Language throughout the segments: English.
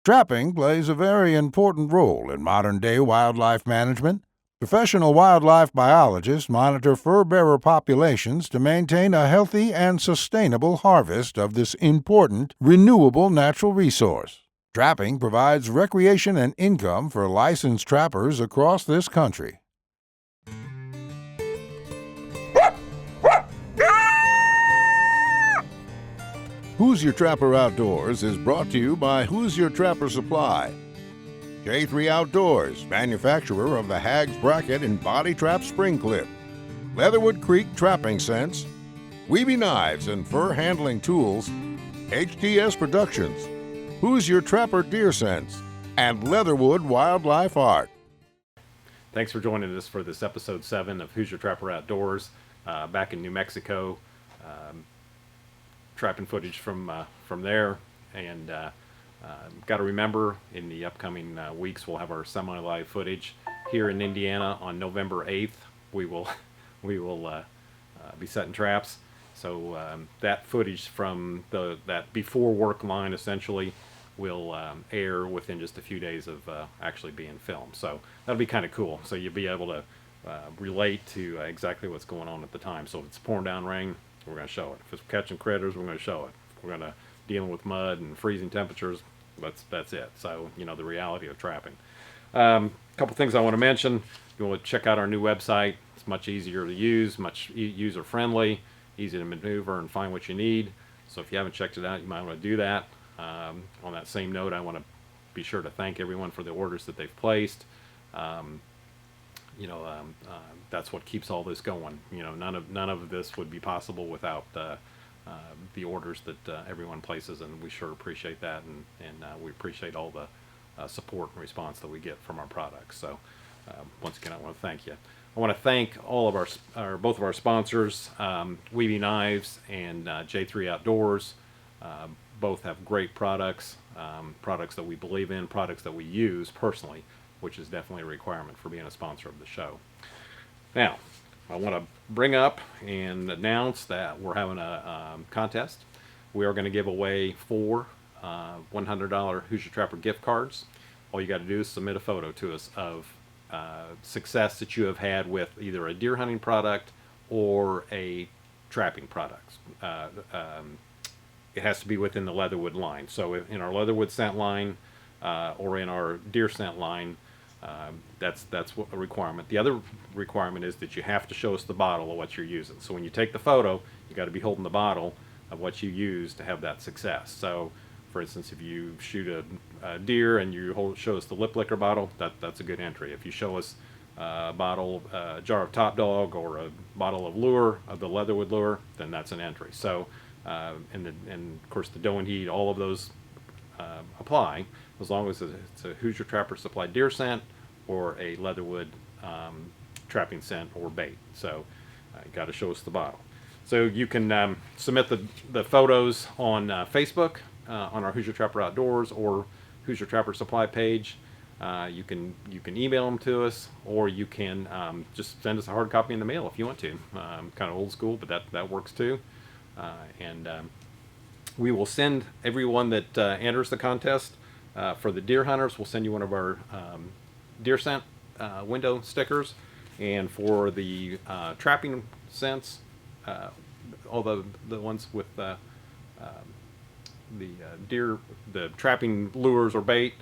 Trapping plays a very important role in modern-day wildlife management. Professional wildlife biologists monitor fur-bearer populations to maintain a healthy and sustainable harvest of this important, renewable natural resource. Trapping provides recreation and income for licensed trappers across this country. Hoosier Trapper Outdoors is brought to you by Hoosier Trapper Supply. J3 Outdoors, manufacturer of the Hags Bracket and Body Trap Spring Clip. Leatherwood Creek Trapping Scents. Webe Knives and Fur Handling Tools. HTS Productions. Hoosier Trapper Deer Scents. And Leatherwood Wildlife Art. Thanks for joining us for this episode 7 of Hoosier Trapper Outdoors, back in New Mexico. Trapping footage from there, and got to remember, in the upcoming weeks we'll have our semi-live footage here in Indiana on November 8th. We will be setting traps, so that footage from that before work line essentially will air within just a few days of actually being filmed. So that'll be kind of cool. So you'll be able to relate to exactly what's going on at the time. So if it's pouring down rain, we're going to show it. If it's catching critters, we're going to show it. If we're going to dealing with mud and freezing temperatures, that's it. So, the reality of trapping. A couple things I want to mention. You want to check out our new website. It's much easier to use, much user-friendly, easy to maneuver and find what you need. So if you haven't checked it out, you might want to do that. On that same note, I want to be sure to thank everyone for the orders that they've placed. That's what keeps all this going. None of this would be possible without the orders that everyone places, and we sure appreciate that, and we appreciate all the support and response that we get from our products. So once again, I want to thank you. I want to thank all of both of our sponsors, Webe Knives and J3 Outdoors. Both have great products, products that we believe in, products that we use personally, which is definitely a requirement for being a sponsor of the show. Now, I want to bring up and announce that we're having a contest. We are going to give away 4 $100 Hoosier Trapper gift cards. All you got to do is submit a photo to us of success that you have had with either a deer hunting product or a trapping product. It has to be within the Leatherwood line. So in our Leatherwood scent line or in our deer scent line, that's what a requirement. The other requirement is that you have to show us the bottle of what you're using. So when you take the photo, you got to be holding the bottle of what you use to have that success. So, for instance, if you shoot a deer and you show us the lip liquor bottle, that's a good entry. If you show us a jar of Top Dog or a bottle of lure, of the Leatherwood lure, then that's an entry. So, and of course the doe and heat, all of those apply, as long as it's a Hoosier Trapper Supply deer scent or a Leatherwood trapping scent or bait. So you got to show us the bottle. So you can submit the photos on Facebook on our Hoosier Trapper Outdoors or Hoosier Trapper Supply page. You can email them to us, or you can just send us a hard copy in the mail if you want to. Kind of old school, but that works too. We will send everyone that enters the contest. For the deer hunters, we'll send you one of our deer scent window stickers, and for the trapping scents, all the ones with the trapping lures or bait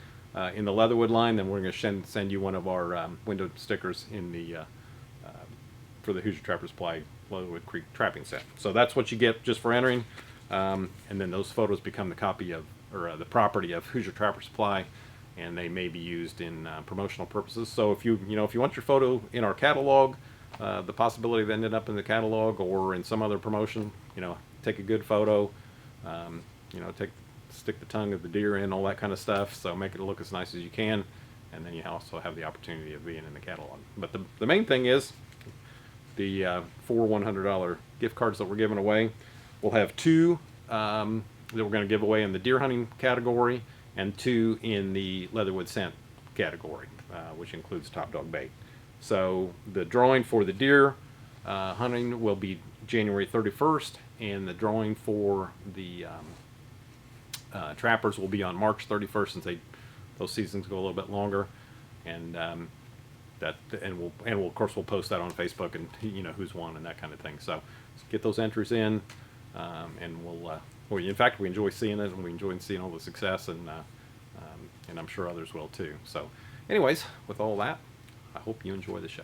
in the Leatherwood line, then we're going to send you one of our window stickers in the for the Hoosier Trapper Supply Leatherwood Creek trapping set. So that's what you get just for entering, and then those photos become the property of Hoosier Trapper Supply, and they may be used in promotional purposes. So if you want your photo in our catalog, the possibility of ending up in the catalog or in some other promotion, take a good photo, stick the tongue of the deer in, all that kind of stuff. So make it look as nice as you can, and then you also have the opportunity of being in the catalog. But the main thing is the 4 $100 gift cards that we're giving away. We'll have 2 that we're going to give away in the deer hunting category, and 2 in the Leatherwood scent category, which includes Top Dog bait. So the drawing for the deer hunting will be January 31st, and the drawing for the trappers will be on March 31st, since those seasons go a little bit longer, and we'll of course we'll post that on Facebook, and who's won and that kind of thing. So get those entries in, and we enjoy seeing it, and we enjoy seeing all the success, and I'm sure others will too. So anyways, with all that, I hope you enjoy the show.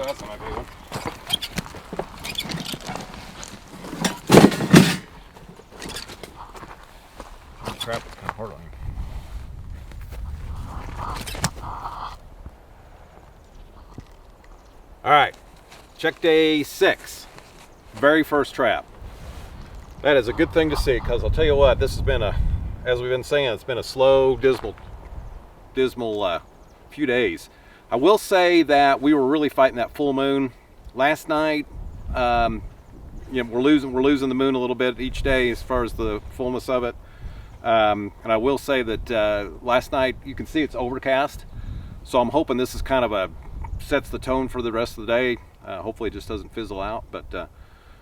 That's not my big one. The trap is kind of hard on him. All right, check day 6. Very first trap. That is a good thing to see, because I'll tell you what, this has been as we've been saying, it's been a slow, dismal few days. I will say that we were really fighting that full moon last night. We're losing the moon a little bit each day as far as the fullness of it. And I will say that last night, you can see it's overcast, so I'm hoping this is kind of sets the tone for the rest of the day. Hopefully it just doesn't fizzle out, but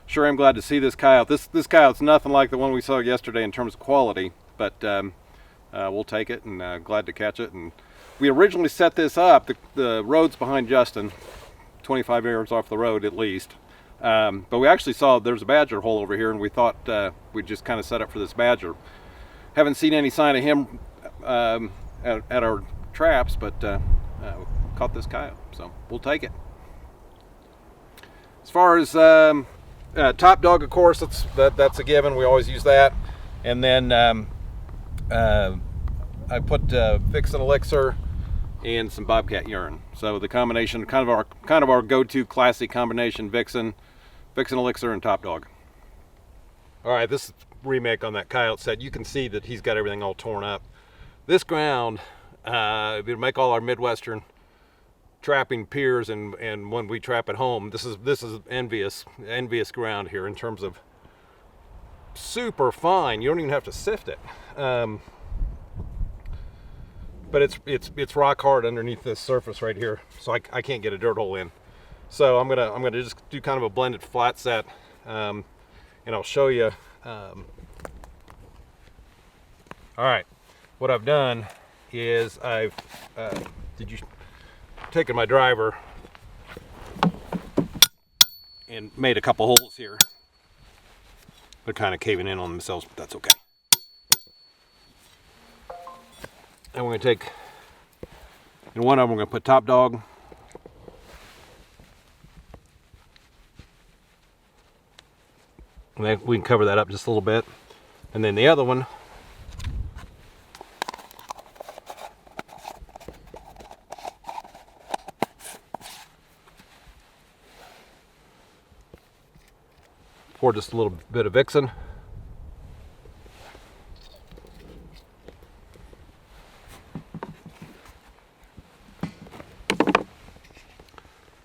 sure am glad to see this coyote. This coyote's nothing like the one we saw yesterday in terms of quality, but we'll take it, and glad to catch it. And we originally set this up, the road's behind Justin, 25 yards off the road at least. But we actually saw there's a badger hole over here, and we thought we'd just kind of set up for this badger. Haven't seen any sign of him at our traps, but caught this coyote, so we'll take it. As far as top dog, of course, that's a given. We always use that. And then I put Vixen Elixir and some Bobcat urine. So the combination, kind of our go-to classic combination: Vixen Elixir, and Top Dog. All right, this remake on that coyote set. You can see that he's got everything all torn up. This ground, it'll make all our Midwestern trapping piers, and when we trap at home, this is envious ground here in terms of super fine. You don't even have to sift it. But it's rock hard underneath this surface right here, so I can't get a dirt hole in. So I'm gonna just do kind of a blended flat set, and I'll show you. All right, what I've done is I've taken my driver and made a couple holes here. They're kind of caving in on themselves, but that's okay. And we're going to take, in one of them, we're going to put Top Dog. And then we can cover that up just a little bit. And then the other one, pour just a little bit of Vixen.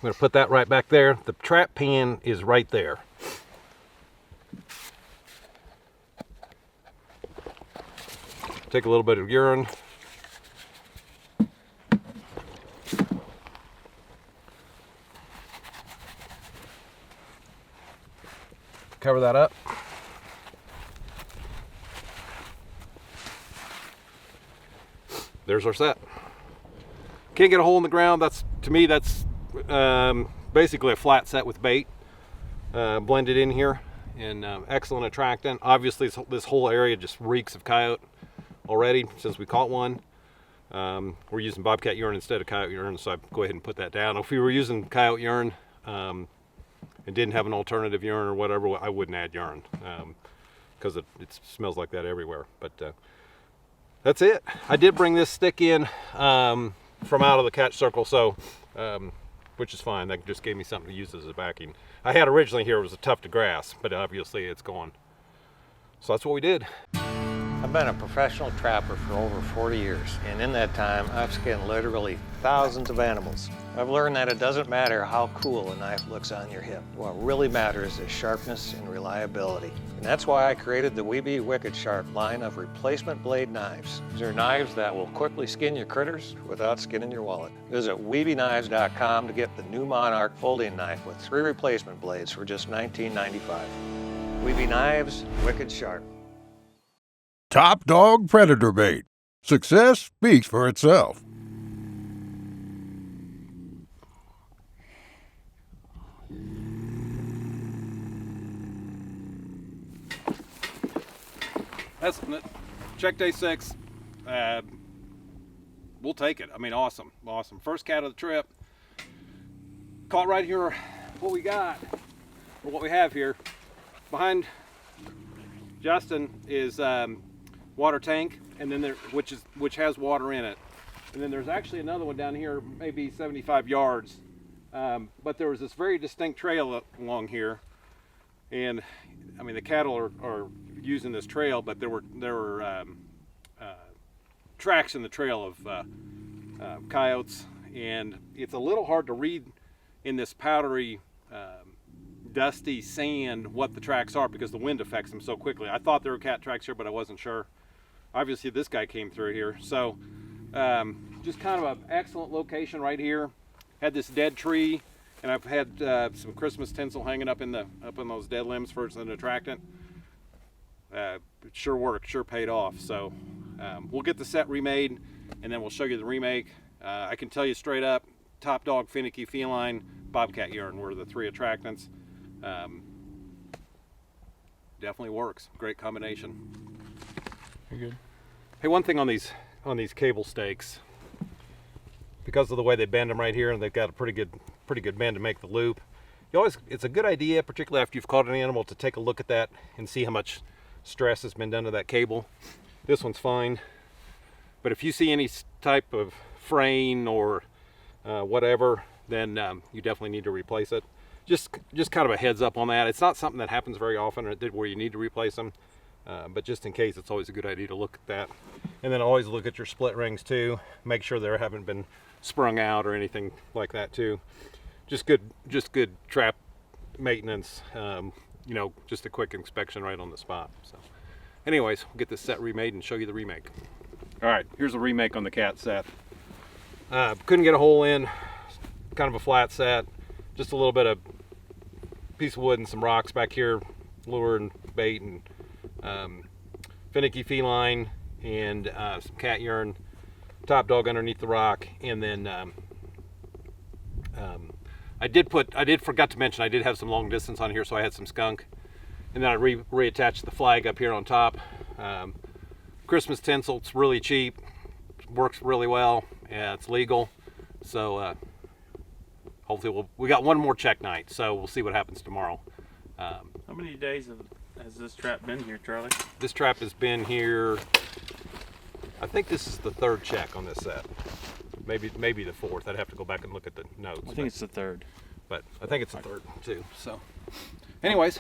I'm going to put that right back there. The trap pan is right there. Take a little bit of urine. Cover that up. There's our set. Can't get a hole in the ground. To me, that's basically a flat set with bait blended in here, and excellent attractant. Obviously this whole area just reeks of coyote already since we caught one. We're using Bobcat urine instead of coyote urine, so I go ahead and put that down. If we were using coyote urine, and didn't have an alternative urine or whatever, I wouldn't add urine, because it smells like that everywhere. But that's it. I did bring this stick in from out of the catch circle, so which is fine. That just gave me something to use as a backing. I had originally here, it was a tuft of grass, but obviously it's gone. So that's what we did. I've been a professional trapper for over 40 years, and in that time, I've skinned literally thousands of animals. I've learned that it doesn't matter how cool a knife looks on your hip. What really matters is sharpness and reliability. And that's why I created the Webe Wicked Sharp line of replacement blade knives. These are knives that will quickly skin your critters without skinning your wallet. Visit WebeKnives.com to get the new Monarch folding knife with 3 replacement blades for just $19.95. Webe Knives, Wicked Sharp. Top Dog Predator Bait. Success speaks for itself. That's check day 6. We'll take it. I mean, awesome. First cat of the trip. Caught right here. What we got, or what we have here, behind Justin is water tank, and then which has water in it, and then there's actually another one down here, maybe 75 yards. But there was this very distinct trail along here, and I mean the cattle are using this trail, but there were tracks in the trail of coyotes, and it's a little hard to read in this powdery dusty sand what the tracks are because the wind affects them so quickly. I thought there were cat tracks here, but I wasn't sure. Obviously this guy came through here, so just kind of an excellent location right here. Had this dead tree, and I've had some Christmas tinsel hanging up in those dead limbs for an attractant. It sure worked, sure paid off. So we'll get the set remade, and then we'll show you the remake. I can tell you straight up, Top Dog, Finicky Feline, Bobcat urine were the 3 attractants. Definitely works. Great combination. You're good. Hey, one thing on these cable stakes, because of the way they bend them right here, and they've got a pretty good bend to make the loop. It's a good idea, particularly after you've caught an animal, to take a look at that and see how much stress has been done to that cable. This one's fine, but if you see any type of fraying or whatever, then you definitely need to replace it. Just kind of a heads up on that. It's not something that happens very often where you need to replace them. But just in case, it's always a good idea to look at that. And then always look at your split rings too. Make sure they haven't been sprung out or anything like that too. Just good trap maintenance. Just a quick inspection right on the spot. So anyways, we'll get this set remade and show you the remake. All right, here's a remake on the cat set. Couldn't get a hole in, kind of a flat set. Just a little bit of piece of wood and some rocks back here, lure and bait, and Finicky Feline, and some cat urine, Top Dog underneath the rock, and then I forgot to mention I did have some long distance on here, so I had some skunk, and then I reattached the flag up here on top. Christmas tinsel, it's really cheap, works really well, it's legal, so hopefully we got one more check night, so we'll see what happens tomorrow. How many days has this trap been here, Charlie? This trap has been here, I think this is the 3rd check on this set. Maybe the 4th. I'd have to go back and look at the notes. I think it's the 3rd. But I think it's the 3rd too. So, anyways,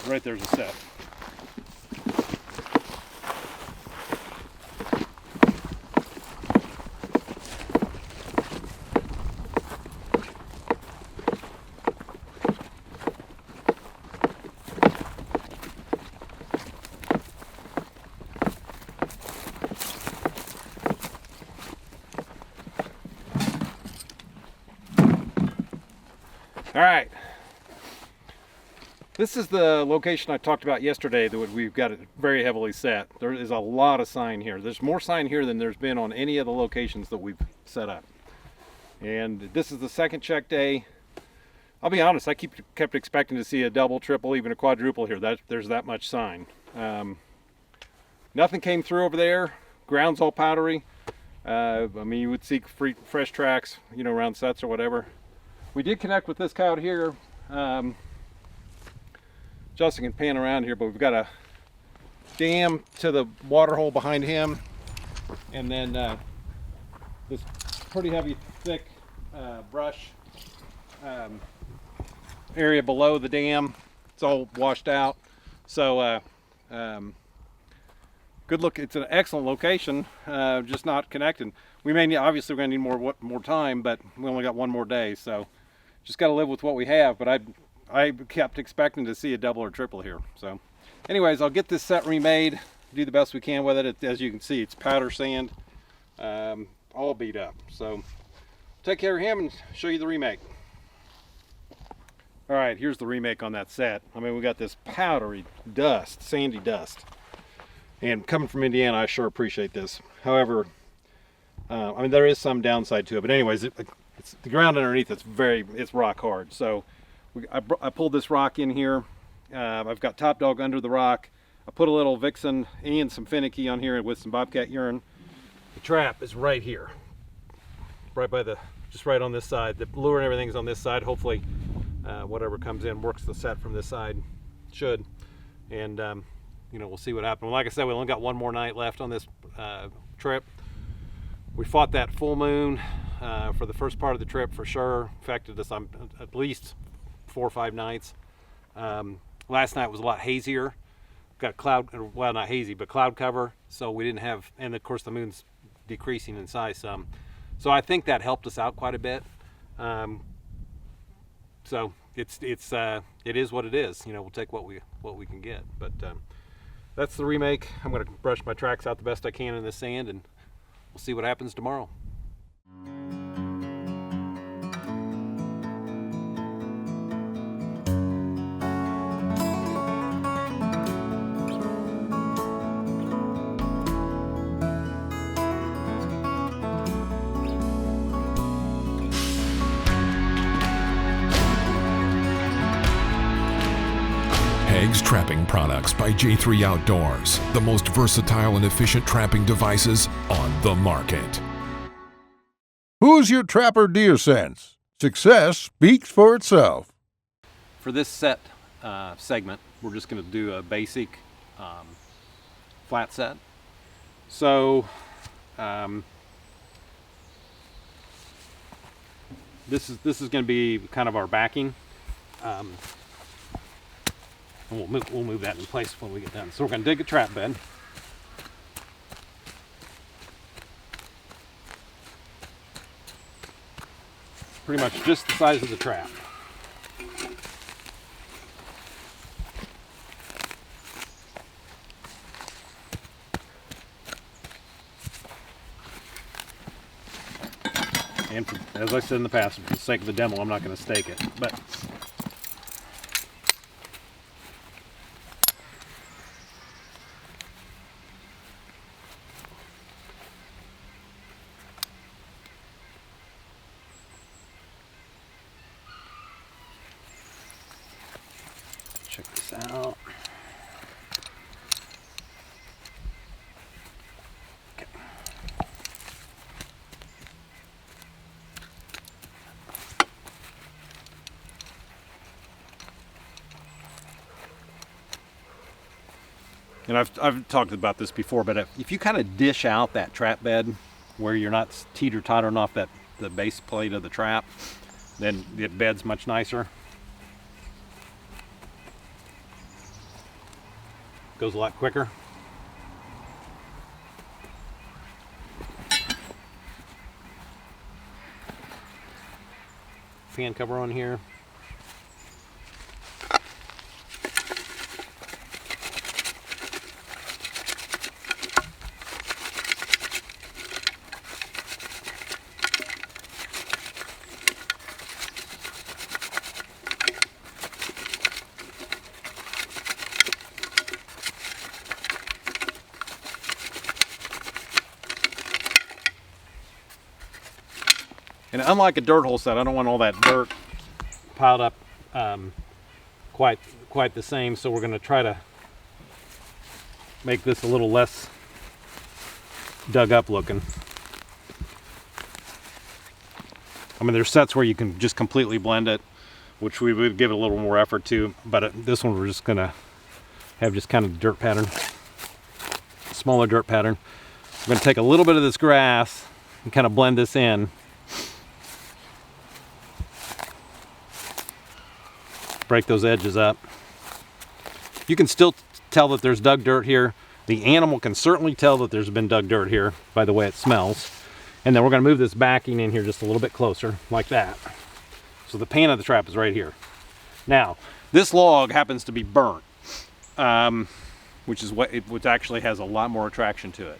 right there's a set. All right, this is the location I talked about yesterday that we've got it very heavily set. There is a lot of sign here. There's more sign here than there's been on any of the locations that we've set up. And this is the 2nd check day. I'll be honest, I kept expecting to see a double, triple, even a quadruple here. There's that much sign. Nothing came through over there. Ground's all powdery. I mean, you would see fresh tracks, you know, around sets or whatever. We did connect with this cow out here. Justin can pan around here, but we've got a dam to the water hole behind him, and then this pretty heavy, thick brush area below the dam. It's all washed out. So good look. It's an excellent location, just not connected. We may need, obviously we're gonna need more time, but we only got one more day, so just got to live with what we have. But I kept expecting to see a double or triple here. So anyways, I'll get this set remade, do the best we can with it. As you can see, it's powder sand, all beat up. So take care of him and show you the remake. All right, here's the remake on that set. I mean, we got this powdery dust, sandy dust. And coming from Indiana, I sure appreciate this. However, I mean, there is some downside to it. But anyways, it's the ground underneath, it's rock hard. So I pulled this rock in here. I've got Top Dog under the rock. I put a little Vixen and some finicky on here with some Bobcat urine. The trap is right here, right by just right on this side. The lure and everything is on this side. Hopefully, whatever comes in works the set from this side. Should. And you know, we'll see what happens. Like I said, we only got one more night left on this trip. We fought that full moon for the first part of the trip for sure. Affected us on at least 4 or 5 nights. Last night was a lot hazier. Got cloud, well, not hazy, but cloud cover. So we didn't have, and of course the moon's decreasing in size some. So I think that helped us out quite a bit. So it is what it is. You know, we'll take what we can get. But that's the remake. I'm going to brush my tracks out the best I can in the sand, and we'll see what happens tomorrow. Hags Trapping Products by J3 Outdoors, the most versatile and efficient trapping devices on the market. Hoosier Trapper Deer Sense. Success speaks for itself. For this set segment, we're just going to do a basic flat set. So this is going to be kind of our backing. And we'll move that in place when we get done. So we're going to dig a trap bed. Pretty much just the size of the trap. And as I said in the past, for the sake of the demo, I'm not going to stake it. But check this out. Okay. And I've talked about this before, but if you kind of dish out that trap bed where you're not teeter-tottering off the base plate of the trap, then the bed's much nicer. Goes a lot quicker. Fan cover on here. And unlike a dirt hole set, I don't want all that dirt piled up quite the same. So we're going to try to make this a little less dug up looking. I mean, there's sets where you can just completely blend it, which we would give it a little more effort to, but this one we're just gonna have just kind of dirt pattern, smaller dirt pattern. I'm gonna take a little bit of this grass and kind of blend this in. Break those edges up. You can still tell that there's dug dirt here. The animal can certainly tell that there's been dug dirt here by the way it smells. And then we're gonna move this backing in here just a little bit closer, like that. So the pan of the trap is right here. Now, this log happens to be burnt, which is which actually has a lot more attraction to it.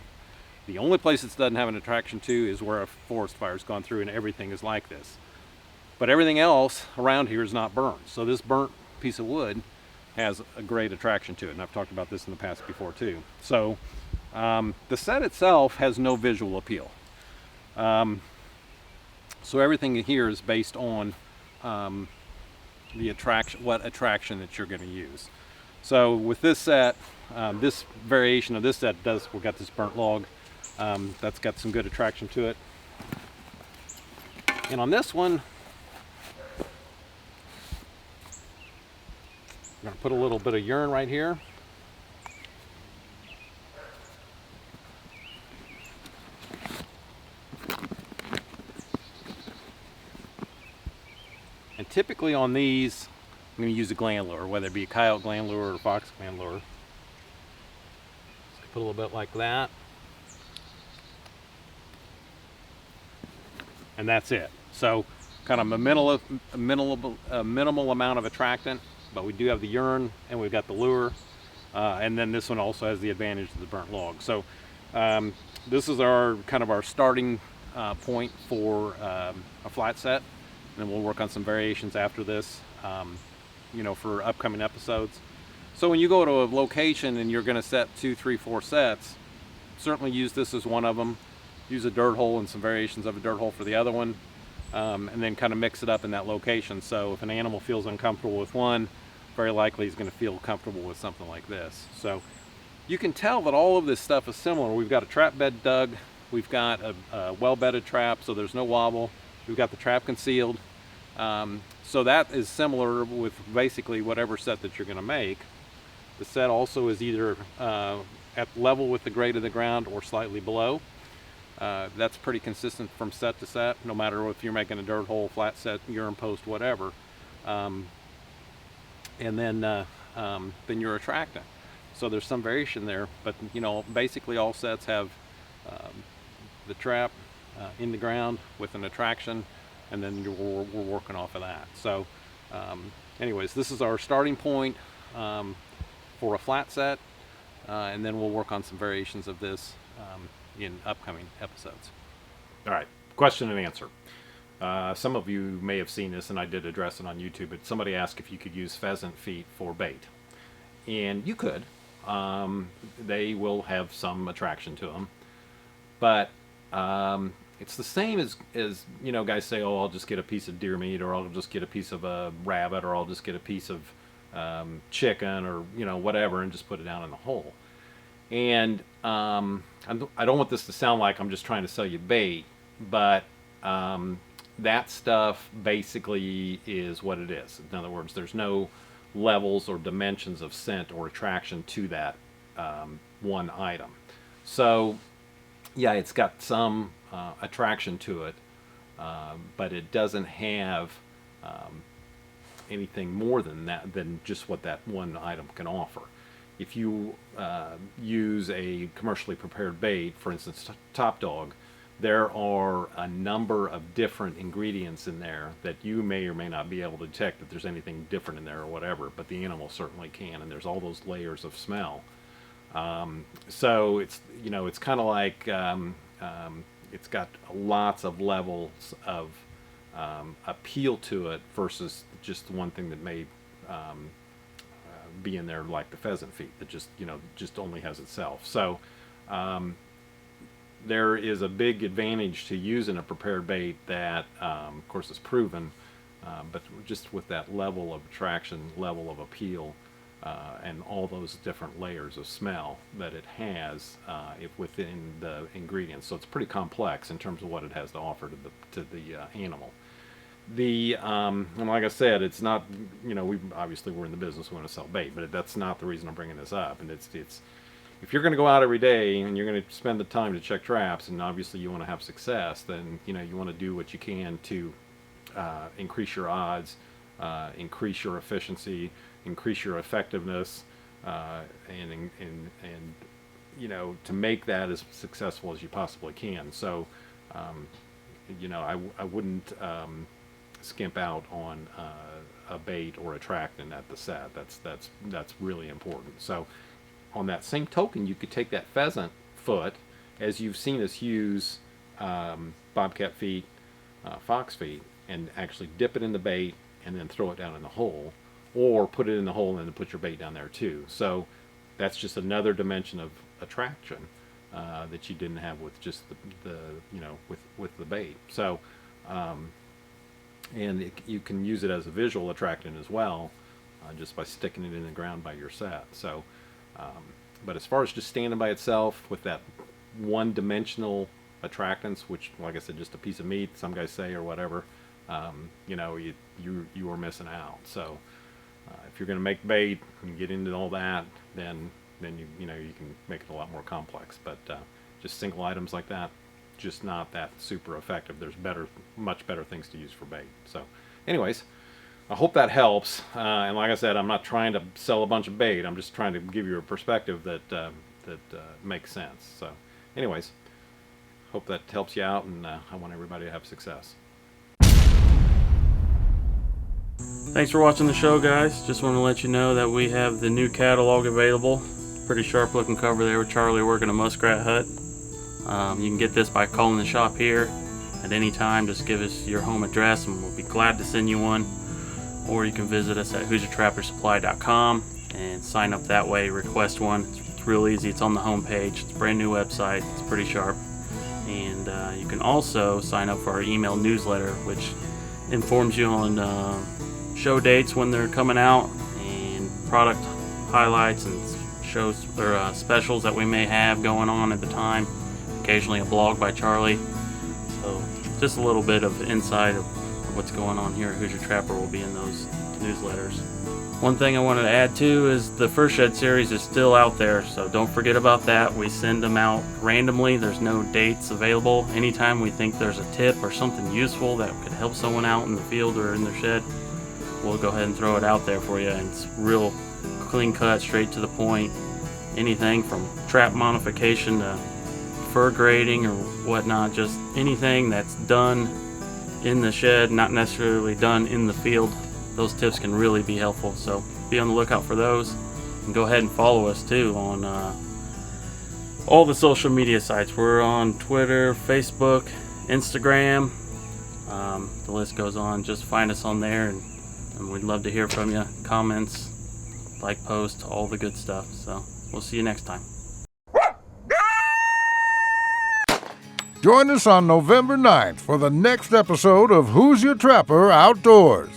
The only place it doesn't have an attraction to is where a forest fire's gone through and everything is like this. But everything else around here is not burnt. So this burnt piece of wood has a great attraction to it. And I've talked about this in the past before too. So the set itself has no visual appeal. So everything here is based on the attraction, what attraction that you're going to use. So with this set, this variation of this set we've got this burnt log. That's got some good attraction to it. And on this one, I'm going to put a little bit of urine right here. And typically on these, I'm going to use a gland lure, whether it be a coyote gland lure or a fox gland lure. So put a little bit like that. And that's it. So kind of a minimal amount of attractant, but we do have the urine and we've got the lure. And then this one also has the advantage of the burnt log. So this is our kind of our starting point for a flat set. And then we'll work on some variations after this, you know, for upcoming episodes. So when you go to a location and you're going to set 2, 3, 4 sets, certainly use this as one of them. Use a dirt hole and some variations of a dirt hole for the other one, and then kind of mix it up in that location. So if an animal feels uncomfortable with one, very likely he's going to feel comfortable with something like this. So you can tell that all of this stuff is similar. We've got a trap bed dug, we've got a well-bedded trap, so there's no wobble. We've got the trap concealed. So that is similar with basically whatever set that you're going to make. The set also is either at level with the grade of the ground or slightly below. That's pretty consistent from set to set, no matter if you're making a dirt hole, flat set, urine post, whatever. And then you're attracting. So there's some variation there, but you know, basically all sets have the trap in the ground with an attraction, and then we're working off of that. So anyways, this is our starting point for a flat set, and then we'll work on some variations of this in upcoming episodes. All right, question and answer. Some of you may have seen this, and I did address it on YouTube, but somebody asked if you could use pheasant feet for bait. And you could. They will have some attraction to them. But it's the same as, you know, guys say, oh, I'll just get a piece of deer meat, or I'll just get a piece of a rabbit, or I'll just get a piece of chicken, or, you know, whatever, and just put it down in the hole. And I don't want this to sound like I'm just trying to sell you bait, but that stuff basically is what it is. In other words, there's no levels or dimensions of scent or attraction to that one item. So yeah, it's got some attraction to it, but it doesn't have anything more than that, than just what that one item can offer. If you use a commercially prepared bait, for instance, Top Dog, there are a number of different ingredients in there that you may or may not be able to detect that there's anything different in there or whatever, but the animal certainly can, and there's all those layers of smell. So it's, you know, it's kind of like it's got lots of levels of appeal to it versus just one thing that may be in there, like the pheasant feet that just, you know, just only has itself. So there is a big advantage to using a prepared bait that of course is proven, but just with that level of attraction, level of appeal, and all those different layers of smell that it has within the ingredients. So it's pretty complex in terms of what it has to offer to the animal. And like I said, it's not, we obviously we're in the business, we want to sell bait, but that's not the reason I'm bringing this up. And it's if you're going to go out every day and you're going to spend the time to check traps, and obviously you want to have success, then you want to do what you can to increase your odds, increase your efficiency, increase your effectiveness, and to make that as successful as you possibly can. So, I wouldn't skimp out on a bait or a attractant at the set. That's really important. So, on that same token, you could take that pheasant foot, as you've seen us use bobcat feet, fox feet, and actually dip it in the bait and then throw it down in the hole, or put it in the hole and then put your bait down there too. So that's just another dimension of attraction that you didn't have with just with the bait. So you can use it as a visual attractant as well, just by sticking it in the ground by your set. So but as far as just standing by itself with that one-dimensional attractants, which, like I said, just a piece of meat, some guys say, or whatever, you are missing out. So if you're going to make bait and get into all that, then you can make it a lot more complex. But just single items like that, just not that super effective. There's much better things to use for bait. So, anyways, I hope that helps. And like I said, I'm not trying to sell a bunch of bait. I'm just trying to give you a perspective that makes sense. So, anyways, hope that helps you out, and I want everybody to have success. Thanks for watching the show, guys. Just want to let you know that we have the new catalog available. Pretty sharp looking cover there with Charlie working a muskrat hut. You can get this by calling the shop here at any time. Just give us your home address and we'll be glad to send you one. Or you can visit us at HoosierTrapperSupply.com and sign up that way, request one. It's real easy. It's on the home page. It's a brand new website. It's pretty sharp. And you can also sign up for our email newsletter, which informs you on show dates when they're coming out, and product highlights and shows or specials that we may have going on at the time. Occasionally a blog by Charlie. So just a little bit of insight of what's going on here at Hoosier Trapper will be in those newsletters. One thing I wanted to add too is the Fur Shed series is still out there, so don't forget about that. We send them out randomly. There's no dates available. Anytime we think there's a tip or something useful that could help someone out in the field or in their shed, we'll go ahead and throw it out there for you. And it's real clean cut, straight to the point. Anything from trap modification to fur grading or whatnot, just anything that's done in the shed, not necessarily done in the field. Those tips can really be helpful, so be on the lookout for those. And go ahead and follow us too on all the social media sites. We're on Twitter, Facebook, Instagram, the list goes on. Just find us on there, and we'd love to hear from you. Comments, like, post, all the good stuff. So we'll see you next time. Join us on November 9th for the next episode of Who's Your Trapper Outdoors.